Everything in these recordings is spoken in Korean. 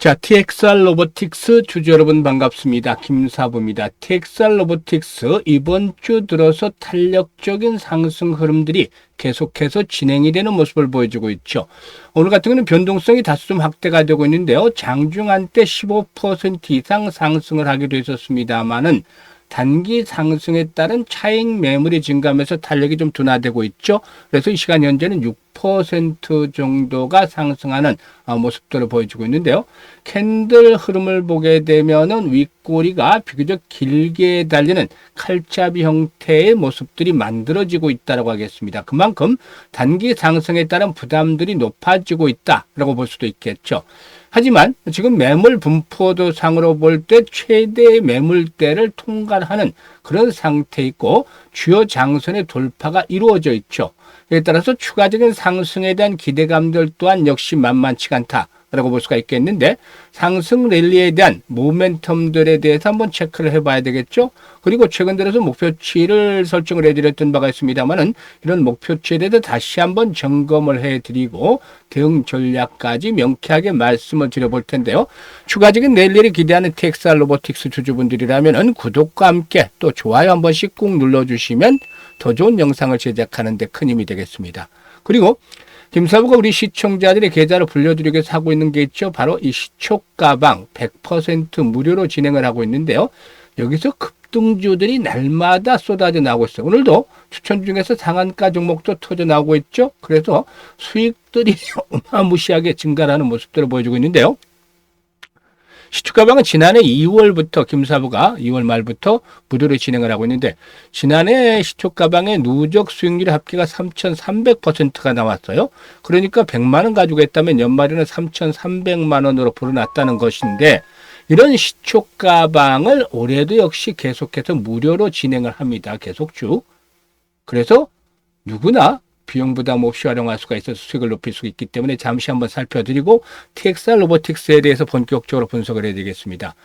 자, TXR 로보틱스 주주 여러분 반갑습니다. 김사부입니다. TXR 로보틱스 이번 주 들어서 탄력적인 상승 흐름들이 계속해서 진행이 되는 모습을 보여주고 있죠. 오늘 같은 경우는 변동성이 다소 좀 확대가 되고 있는데요. 장중한 때 15% 이상 상승을 하기도 했었습니다만은 단기 상승에 따른 차익 매물이 증가하면서 탄력이 좀 둔화되고 있죠. 그래서 이 시간 현재는 6% 정도가 상승하는 모습들을 보여주고 있는데요. 캔들 흐름을 보게 되면은 윗꼬리가 비교적 길게 달리는 칼잡이 형태의 모습들이 만들어지고 있다고 하겠습니다. 그만큼 단기 상승에 따른 부담들이 높아지고 있다라고 볼 수도 있겠죠. 하지만 지금 매물 분포도 상으로 볼 때 최대의 매물대를 통과하는 그런 상태 있고 주요 장선의 돌파가 이루어져 있죠. 이에 따라서 추가적인 상승에 대한 기대감들 또한 역시 만만치가 않다라고 볼 수가 있겠는데 상승 랠리에 대한 모멘텀들에 대해서 한번 체크를 해봐야 되겠죠. 그리고 최근 들어서 목표치를 설정을 해드렸던 바가 있습니다만은 이런 목표치에 대해서 다시 한번 점검을 해드리고 대응 전략까지 명쾌하게 말씀을 드려볼 텐데요. 추가적인 랠리를 기대하는 TXR 로보틱스 주주분들이라면은 구독과 함께 또 좋아요 한 번씩 꾹 눌러주시면 더 좋은 영상을 제작하는 데 큰 힘이 되겠습니다. 그리고 김사부가 우리 시청자들의 계좌를 불려드리기 위해서 하고 있는 게 있죠. 바로 이 시초가방 100% 무료로 진행을 하고 있는데요. 여기서 급등주들이 날마다 쏟아져 나오고 있어요. 오늘도 추천 중에서 상한가 종목도 터져 나오고 있죠. 그래서 수익들이 어마무시하게 증가하는 모습들을 보여주고 있는데요. 시초가방은 지난해 2월부터 김사부가 2월 말부터 무료로 진행을 하고 있는데 지난해 시초가방의 누적 수익률 합계가 3,300%가 나왔어요. 그러니까 100만 원 가지고 했다면 연말에는 3,300만 원으로 불어났다는 것인데 이런 시초가방을 올해도 역시 계속해서 무료로 진행을 합니다. 계속 쭉. 그래서 누구나 비용 부담 없이 활용할 수가 있어서 수익을 높일 수 있기 때문에 잠시 한번 살펴드리고 TXR 로보틱스에 대해서 본격적으로 분석을 해드리겠습니다.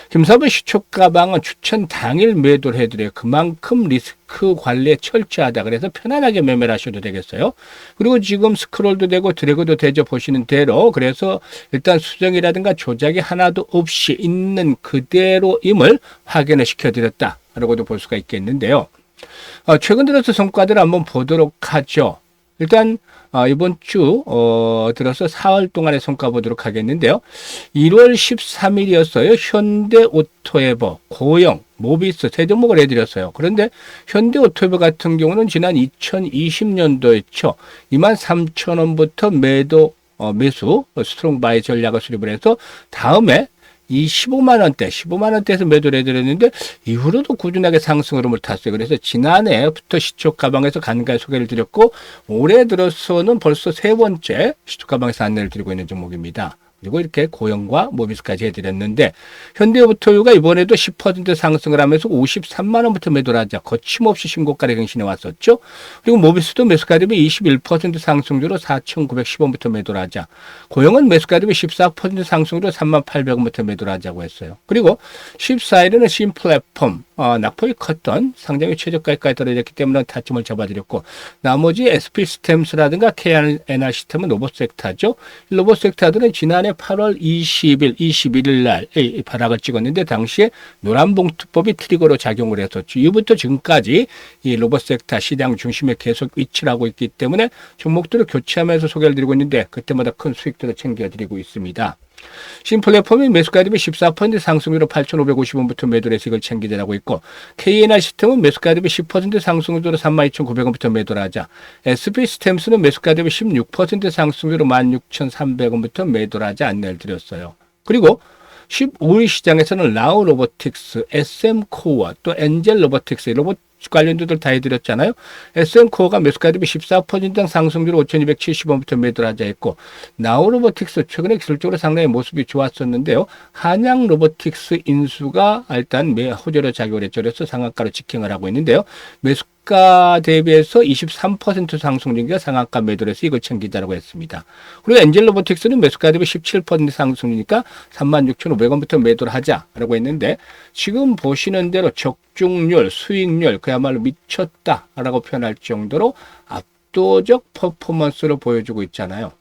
김사부 시초가방은 추천 당일 매도를 해드려요. 그만큼 리스크 관리에 철저하다. 그래서 편안하게 매매를 하셔도 되겠어요. 그리고 지금 스크롤도 되고 드래그도 되죠. 보시는 대로. 그래서 일단 수정이라든가 조작이 하나도 없이 있는 그대로임을 확인을 시켜드렸다라고도 볼 수가 있겠는데요. 최근 들어서 성과들을 한번 보도록 하죠. 일단 이번 주 들어서 4월 동안의 성과 보도록 하겠는데요. 1월 13일이었어요. 현대오토에버, 고영, 모비스 세 종목을 해드렸어요. 그런데 현대오토에버 같은 경우는 지난 2020년도였죠. 23,000원부터 매수 스트롱 바이 전략을 수립을 해서 다음에 이 15만 원대에서 매도를 해드렸는데 이후로도 꾸준하게 상승 흐름을 탔어요. 그래서 지난해부터 시초가방에서 간간히 소개를 드렸고 올해 들어서는 벌써 세 번째 시초가방에서 안내를 드리고 있는 종목입니다. 그리고 이렇게 고영과 모비스까지 해드렸는데 현대오토유가 이번에도 10% 상승을 하면서 53만 원부터 매도를 하자 거침없이 신고가를 경신해 왔었죠. 그리고 모비스도 매수가 대비 21% 상승률로 4,910원부터 매도를 하자. 고영은 매수가 대비 14% 상승률로 38,000원부터 매도를 하자고 했어요. 그리고 14일에는 신플랫폼 낙폭이 컸던 상장의 최저가까지 떨어졌기 때문에 타점을 잡아드렸고 나머지 SP 시스템스라든가 KNR 시스템은 로봇섹타죠. 로봇섹타들은 지난해 8월 21일 날 바닥을 찍었는데 당시에 노란봉투법이 트리거로 작용을 했었죠. 이후부터 지금까지 이 로봇섹타 시장 중심에 계속 위치를 하고 있기 때문에 종목들을 교체하면서 소개를 드리고 있는데 그때마다 큰 수익들을 챙겨드리고 있습니다. 신플랫폼이 매수가 대비 14% 상승률로 8,550원부터 매도를 해서 이걸 챙기자라고 있고 KNR 시스템은 매수가 대비 10% 상승률로 32,900원부터 매도를 하자. SP 시스템스는 매수가 대비 16% 상승률로 16,300원부터 매도를 하자 안내를 드렸어요. 그리고 15일 시장에서는 라오 로보틱스, SM 코어, 또 엔젤 로보틱스 로봇 관련주들 다 해드렸잖아요. SM코어가 매수가 대비 14% 상승률 5,270원부터 매도를 하자 했고 나우 로보틱스 최근에 기술적으로 상당히 모습이 좋았었는데요. 한양 로보틱스 인수가 일단 호재로 작용을 했죠. 그래서 상한가로 직행을 하고 있는데요. 매수가 대비해서 23% 상승 중기가 상한가 매도를 해서 이걸 챙기자라고 했습니다. 그리고 엔젤 로보틱스는 매수가 대비 17% 상승이니까 36,500원부터 매도를 하자라고 했는데 지금 보시는 대로 적중률, 수익률 그야말로 미쳤다라고 표현할 정도로 압도적 퍼포먼스를 보여주고 있잖아요.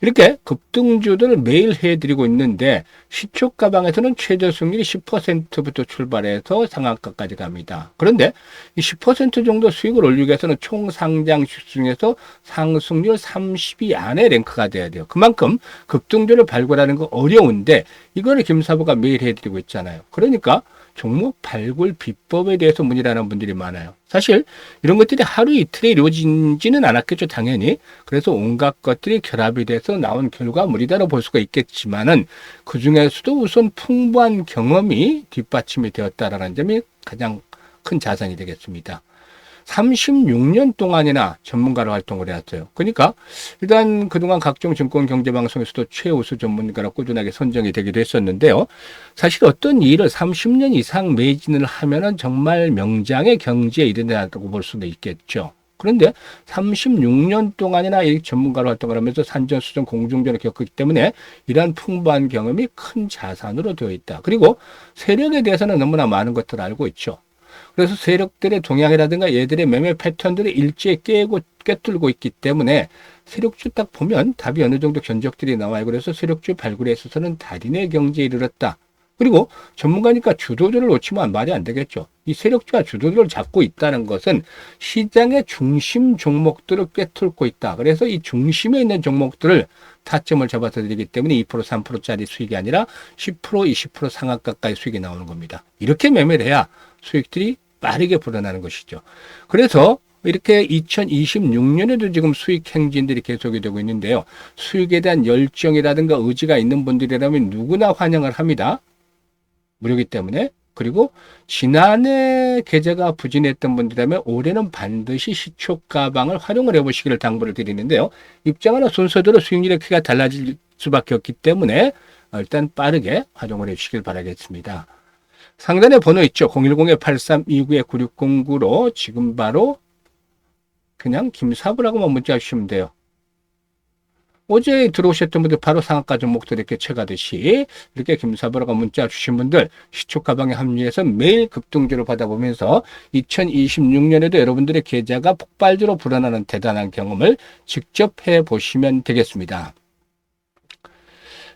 이렇게 급등주들을 매일 해드리고 있는데 시초가방에서는 최저 수익률이 10%부터 출발해서 상한가까지 갑니다. 그런데 이 10% 정도 수익을 올리기 위해서는 총 상장주 중에서 상승률 30위 안에 랭크가 돼야 돼요. 그만큼 급등주를 발굴하는 거 어려운데 이거를 김사부가 매일 해드리고 있잖아요. 그러니까 종목 발굴 비법에 대해서 문의를 하는 분들이 많아요. 사실 이런 것들이 하루 이틀에 이루어지지는 않았겠죠, 당연히. 그래서 온갖 것들이 결합이 돼서 나온 결과물이다라고 볼 수가 있겠지만은 그 중에서도 우선 풍부한 경험이 뒷받침이 되었다라는 점이 가장 큰 자산이 되겠습니다. 36년 동안이나 전문가로 활동을 해왔어요. 그러니까 일단 그동안 각종 증권 경제 방송에서도 최우수 전문가로 꾸준하게 선정이 되기도 했었는데요. 사실 어떤 일을 30년 이상 매진을 하면은 정말 명장의 경지에 이른다고 볼 수도 있겠죠. 그런데 36년 동안이나 이 전문가로 활동을 하면서 산전수전 공중전을 겪었기 때문에 이러한 풍부한 경험이 큰 자산으로 되어 있다. 그리고 세력에 대해서는 너무나 많은 것들을 알고 있죠. 그래서 세력들의 동향이라든가 얘들의 매매 패턴들을 일제히 꿰뚫고 있기 때문에 세력주 딱 보면 답이 어느 정도 견적들이 나와요. 그래서 세력주 발굴에 있어서는 달인의 경지에 이르렀다. 그리고 전문가니까 주도주를 놓치면 말이 안 되겠죠. 이 세력주가 주도주를 잡고 있다는 것은 시장의 중심 종목들을 꿰뚫고 있다. 그래서 이 중심에 있는 종목들을 타점을 잡아서 드리기 때문에 2%, 3%짜리 수익이 아니라 10%, 20% 상한가까지 수익이 나오는 겁니다. 이렇게 매매를 해야 수익들이 빠르게 불어나는 것이죠. 그래서 이렇게 2026년에도 지금 수익 행진들이 계속이 되고 있는데요. 수익에 대한 열정이라든가 의지가 있는 분들이라면 누구나 환영을 합니다. 무료이기 때문에. 그리고 지난해 계좌가 부진했던 분들이라면 올해는 반드시 시초가방을 활용을 해보시기를 당부를 드리는데요. 입장하는 순서대로 수익률의 크기가 달라질 수밖에 없기 때문에 일단 빠르게 활용을 해주시길 바라겠습니다. 상단에 번호 있죠. 010-8329-9609로 지금 바로 그냥 김사부라고만 문자 주시면 돼요. 어제 들어오셨던 분들 바로 상한가 종목들 이렇게 채가듯이 이렇게 김사부라고 문자 주신 분들 시초가방에 합류해서 매일 급등주를 받아보면서 2026년에도 여러분들의 계좌가 폭발주로 불어나는 대단한 경험을 직접 해보시면 되겠습니다.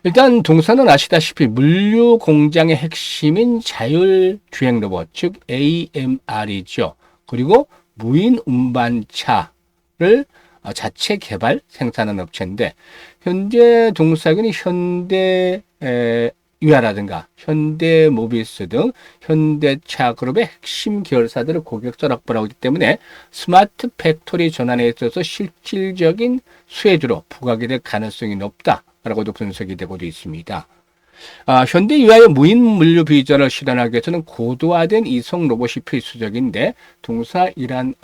일단 동사는 아시다시피 물류 공장의 핵심인 자율주행 로봇, 즉 AMR이죠. 그리고 무인 운반차를 자체 개발 생산하는 업체인데 현재 동사균이 현대 유아라든가 현대모비스 등 현대차 그룹의 핵심 계열사들을 고객사 확보를 하기 때문에 스마트 팩토리 전환에 있어서 실질적인 수혜주로 부각이 될 가능성이 높다라고도 분석이 되고도 있습니다. 현대 유아의 무인 물류 비전을 실현하기 위해서는 고도화된 이송 로봇이 필수적인데 동사이란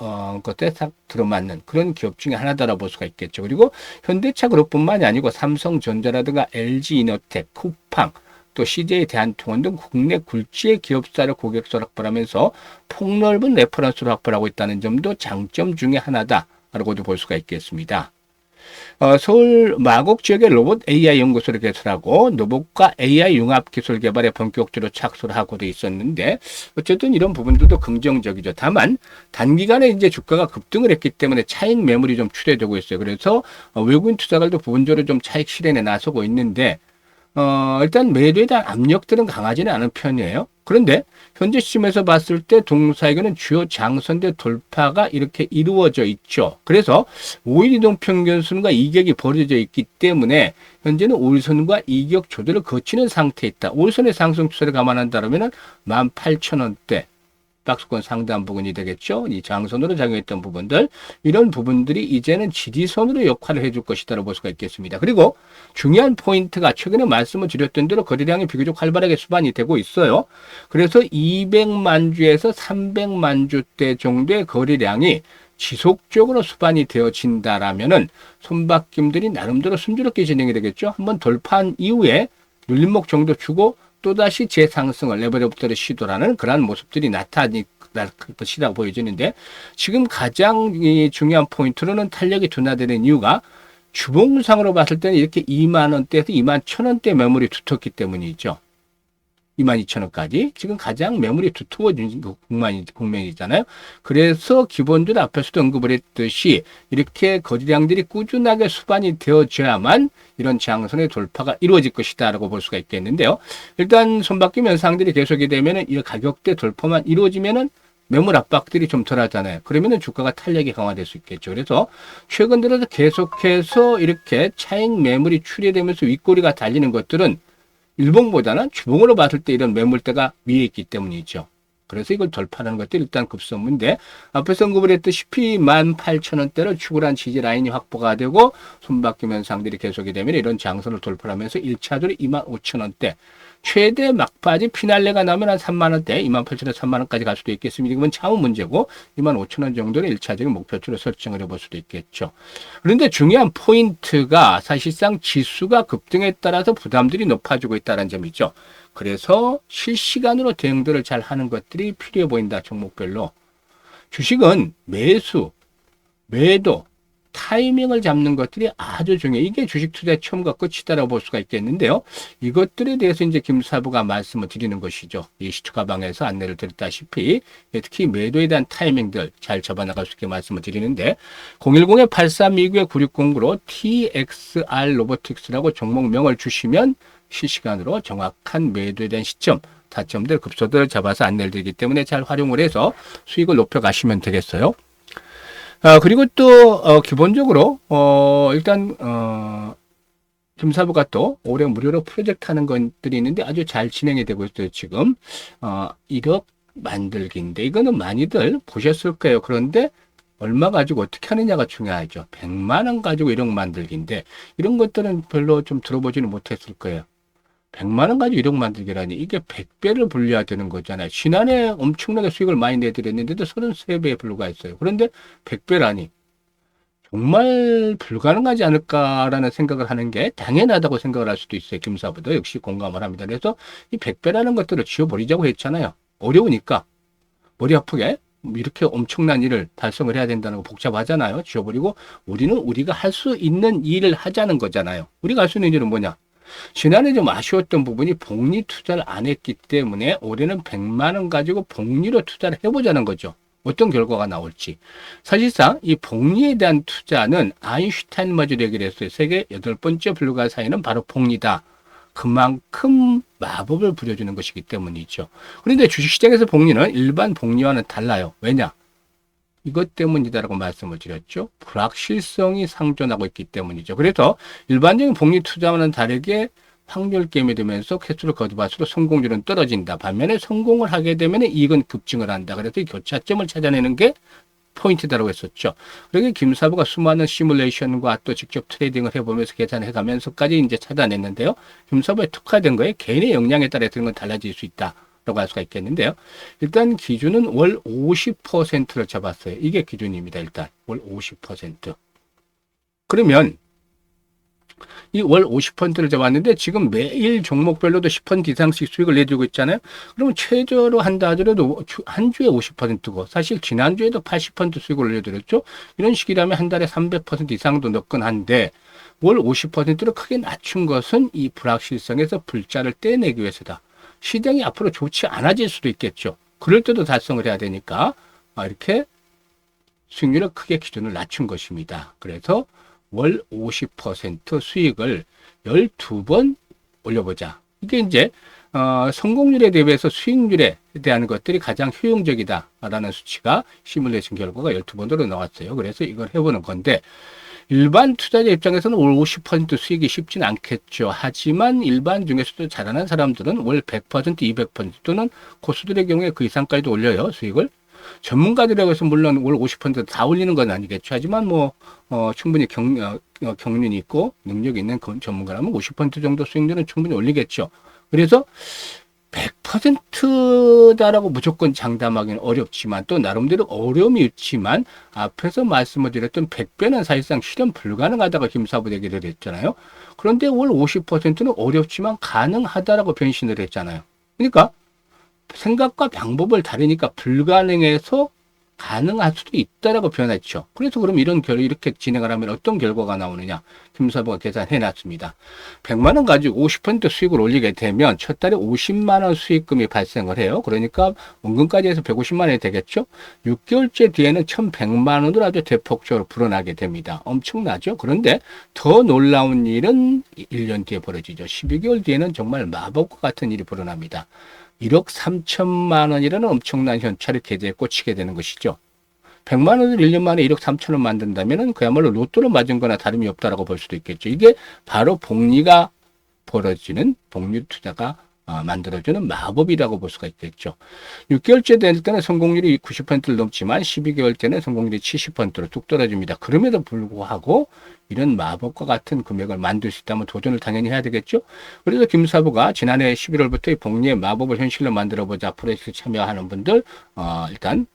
것에 딱 들어맞는 그런 기업 중에 하나다라고 볼 수가 있겠죠. 그리고 현대차 그룹뿐만이 아니고 삼성전자라든가 LG이노텍, 쿠팡, 또 CJ 대한통운 등 국내 굴지의 기업사를 고객사로 확보하면서 폭넓은 레퍼런스를 확보하고 있다는 점도 장점 중에 하나다라고도 볼 수가 있겠습니다. 서울 마곡 지역의 로봇 AI 연구소를 개설하고 로봇과 AI 융합 기술 개발에 본격적으로 착수를 하고도 있었는데 어쨌든 이런 부분들도 긍정적이죠. 다만 단기간에 이제 주가가 급등을 했기 때문에 차익 매물이 좀 출해되고 있어요. 그래서 외국인 투자가들도 부분적으로 좀 차익 실현에 나서고 있는데 일단 매도에 대한 압력들은 강하지는 않은 편이에요. 그런데 현재 시점에서 봤을 때 동사에게는 주요 장선대 돌파가 이렇게 이루어져 있죠. 그래서 5일 이동평균선과 이격이 벌어져 있기 때문에 현재는 5일선과 이격 조절을 거치는 상태에 있다. 5일선의 상승 추세를 감안한다면 18,000원대 박스권 상단 부분이 되겠죠. 이 장선으로 작용했던 부분들, 이런 부분들이 이제는 지지선으로 역할을 해줄 것이다라고 볼 수가 있겠습니다. 그리고 중요한 포인트가 최근에 말씀을 드렸던 대로 거래량이 비교적 활발하게 수반이 되고 있어요. 그래서 200만 주에서 300만 주대 정도의 거래량이 지속적으로 수반이 되어진다라면은 손바뀜들이 나름대로 순조롭게 진행이 되겠죠. 한번 돌파한 이후에 눌림목 정도 주고 또다시 재상승을 레벨업들을 시도하는 그러한 모습들이 나타날 것이라고 보여지는데 지금 가장 중요한 포인트로는 탄력이 둔화되는 이유가 주봉상으로 봤을 때는 이렇게 2만 원대에서 2만 1,000원대 매물이 두텁기 때문이죠. 22,000원까지. 지금 가장 매물이 두터워진 국면이잖아요. 그래서 기본적으로 앞에서도 언급을 했듯이 이렇게 거래량들이 꾸준하게 수반이 되어져야만 이런 장선의 돌파가 이루어질 것이다라고 볼 수가 있겠는데요. 일단 손바뀜 현상들이 계속이 되면은 이 가격대 돌파만 이루어지면은 매물 압박들이 좀 덜하잖아요. 그러면은 주가가 탄력이 강화될 수 있겠죠. 그래서 최근 들어서 계속해서 이렇게 차익 매물이 출회되면서 윗꼬리가 달리는 것들은 일봉보다는 주봉으로 봤을 때 이런 매물대가 위에 있기 때문이죠. 그래서 이걸 돌파하는 것도 일단 급선무인데, 앞에서 언급을 했듯이 18,000원대를 추구를 한 지지 라인이 확보가 되고 손바뀜 현상들이 계속이 되면 이런 장선을 돌파하면서 1차적으로 25,000원대 최대 막바지 피날레가 나면 한 3만원대 28,000원 3만원까지 갈 수도 있겠습니다. 이건 차후 문제고 25,000원 정도는 1차적인 목표치로 설정을 해볼 수도 있겠죠. 그런데 중요한 포인트가 사실상 지수가 급등에 따라서 부담들이 높아지고 있다는 점이죠. 그래서 실시간으로 대응들을 잘 하는 것들이 필요해 보인다. 종목별로. 주식은 매수, 매도, 타이밍을 잡는 것들이 아주 중요해요. 이게 주식 투자의 처음과 끝이다라고 볼 수가 있겠는데요. 이것들에 대해서 이제 김사부가 말씀을 드리는 것이죠. 이 시초가방에서 안내를 드렸다시피 특히 매도에 대한 타이밍들 잘 잡아나갈 수 있게 말씀을 드리는데 010-8329-9609로 TXR 로보틱스라고 종목명을 주시면 실시간으로 정확한 매도에 대한 시점, 타점들, 급소들을 잡아서 안내를 드리기 때문에 잘 활용을 해서 수익을 높여가시면 되겠어요. 그리고 또 기본적으로 일단 김사부가 또 올해 무료로 프로젝트 하는 것들이 있는데 아주 잘 진행이 되고 있어요. 지금 1억 만들기인데 이거는 많이들 보셨을 거예요. 그런데 얼마 가지고 어떻게 하느냐가 중요하죠. 100만 원 가지고 1억 만들기인데 이런 것들은 별로 좀 들어보지는 못했을 거예요. 100만 원 가지고 1억 만들기라니 이게 100배를 불려야 되는 거잖아요. 지난해 엄청나게 수익을 많이 내드렸는데도 33배에 불과했어요. 그런데 100배라니 정말 불가능하지 않을까라는 생각을 하는 게 당연하다고 생각을 할 수도 있어요. 김사부도 역시 공감을 합니다. 그래서 이 100배라는 것들을 지워버리자고 했잖아요. 어려우니까 머리 아프게 이렇게 엄청난 일을 달성을 해야 된다는 거 복잡하잖아요. 지워버리고 우리는 우리가 할 수 있는 일을 하자는 거잖아요. 우리가 할 수 있는 일은 뭐냐? 지난해 좀 아쉬웠던 부분이 복리 투자를 안 했기 때문에 올해는 100만 원 가지고 복리로 투자를 해보자는 거죠. 어떤 결과가 나올지. 사실상 이 복리에 대한 투자는 아인슈타인마저 얘기를 했어요. 세계 8번째 불가사의는 바로 복리다. 그만큼 마법을 부려주는 것이기 때문이죠. 그런데 주식시장에서 복리는 일반 복리와는 달라요. 왜냐? 이것 때문이다라고 말씀을 드렸죠. 불확실성이 상존하고 있기 때문이죠. 그래서 일반적인 복리 투자와는 다르게 확률 게임이 되면서 횟수를 거듭할수록 성공률은 떨어진다. 반면에 성공을 하게 되면 이익은 급증을 한다. 그래서 이 교차점을 찾아내는 게 포인트다라고 했었죠. 그러게 김사부가 수많은 시뮬레이션과 또 직접 트레이딩을 해보면서 계산해 가면서까지 이제 찾아냈는데요. 김사부에 특화된 거에 개인의 역량에 따라 드는 건 달라질 수 있다. 라고 할 수가 있겠는데요. 일단 기준은 월 50%를 잡았어요. 이게 기준입니다. 일단 월 50%. 그러면 이 월 50%를 잡았는데 지금 매일 종목별로도 10% 이상씩 수익을 내주고 있잖아요. 그러면 최저로 한다 하더라도 한 주에 50%고 사실 지난주에도 80% 수익을 올려드렸죠. 이런 식이라면 한 달에 300% 이상도 넣건 한데 월 50%를 크게 낮춘 것은 이 불확실성에서 불자를 떼내기 위해서다. 시장이 앞으로 좋지 않아질 수도 있겠죠. 그럴 때도 달성을 해야 되니까 이렇게 수익률을 크게 기준을 낮춘 것입니다. 그래서 월 50% 수익을 12번 올려보자. 이게 이제 성공률에 대비해서 수익률에 대한 것들이 가장 효용적이다라는 수치가 시뮬레이션 결과가 12번으로 나왔어요. 그래서 이걸 해보는 건데 일반 투자자 입장에서는 월 50% 수익이 쉽지는 않겠죠. 하지만 일반 중에서도 잘하는 사람들은 월 100%, 200% 또는 고수들의 경우에 그 이상까지도 올려요. 수익을. 전문가들이라고 해서 물론 월 50%다 올리는 건 아니겠죠. 하지만 충분히 경륜이 있고 능력이 있는 전문가라면 50% 정도 수익률은 충분히 올리겠죠. 그래서 100%다라고 무조건 장담하기는 어렵지만 또 나름대로 어려움이 있지만 앞에서 말씀을 드렸던 100배는 사실상 실현 불가능하다고 김사부 얘기를 했잖아요. 그런데 월 50%는 어렵지만 가능하다라고 변신을 했잖아요. 그러니까 생각과 방법을 다르니까 불가능해서 가능할 수도 있다라고 표현했죠. 그래서 그럼 이렇게 진행을 하면 어떤 결과가 나오느냐. 김사부가 계산해 놨습니다. 100만 원 가지고 50% 수익을 올리게 되면 첫 달에 50만 원 수익금이 발생을 해요. 그러니까 원금까지 해서 150만 원이 되겠죠. 6개월째 뒤에는 1100만 원으로 아주 대폭적으로 불어나게 됩니다. 엄청나죠. 그런데 더 놀라운 일은 1년 뒤에 벌어지죠. 12개월 뒤에는 정말 마법과 같은 일이 벌어납니다. 1억 3천만 원이라는 엄청난 현찰이 계좌에 꽂히게 되는 것이죠. 100만 원을 1년 만에 1억 3천원 만든다면 그야말로 로또를 맞은 거나 다름이 없다라고 볼 수도 있겠죠. 이게 바로 복리가 벌어지는 복리 투자가 만들어주는 마법이라고 볼 수가 있겠죠. 6개월째 될 때는 성공률이 90%를 넘지만 12개월 때는 성공률이 70%로 뚝 떨어집니다. 그럼에도 불구하고 이런 마법과 같은 금액을 만들 수 있다면 도전을 당연히 해야 되겠죠. 그래서 김사부가 지난해 11월부터 이 복리의 마법을 현실로 만들어보자 프로젝트 참여하는 분들 일단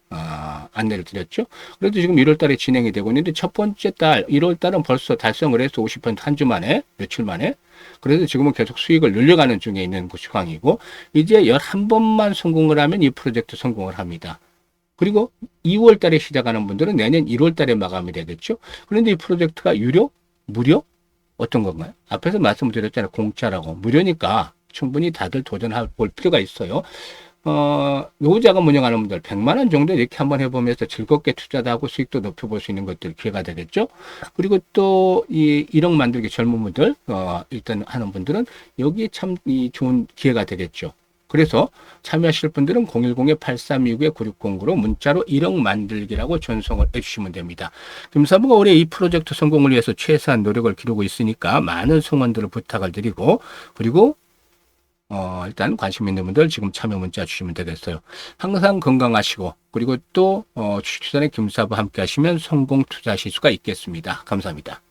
안내를 드렸죠. 그래도 지금 1월 달에 진행이 되고 있는데 첫 번째 달 1월 달은 벌써 달성을 해서 50%한 주 만에 며칠 만에 그래서 지금은 계속 수익을 늘려가는 중에 있는 상황이고 이제 11번만 성공을 하면 이 프로젝트 성공을 합니다. 그리고 2월 달에 시작하는 분들은 내년 1월 달에 마감이 되겠죠. 그런데 이 프로젝트가 유료? 무료? 어떤 건가요? 앞에서 말씀드렸잖아요. 공짜라고. 무료니까 충분히 다들 도전해 볼 필요가 있어요. 노후자금 운영하는 분들 100만 원 정도 이렇게 한번 해보면서 즐겁게 투자도 하고 수익도 높여볼 수 있는 것들 기회가 되겠죠. 그리고 또 이 1억 만들기 젊은 분들 일단 하는 분들은 여기 참 좋은 기회가 되겠죠. 그래서 참여하실 분들은 010-8329-9609로 문자로 1억 만들기라고 전송을 해주시면 됩니다. 김사부가 올해 이 프로젝트 성공을 위해서 최소한 노력을 기르고 있으니까 많은 성원들을 부탁을 드리고 그리고 일단 관심 있는 분들 지금 참여 문자 주시면 되겠어요. 항상 건강하시고 그리고 또 주식 투자의 김사부 함께 하시면 성공 투자하실 수가 있겠습니다. 감사합니다.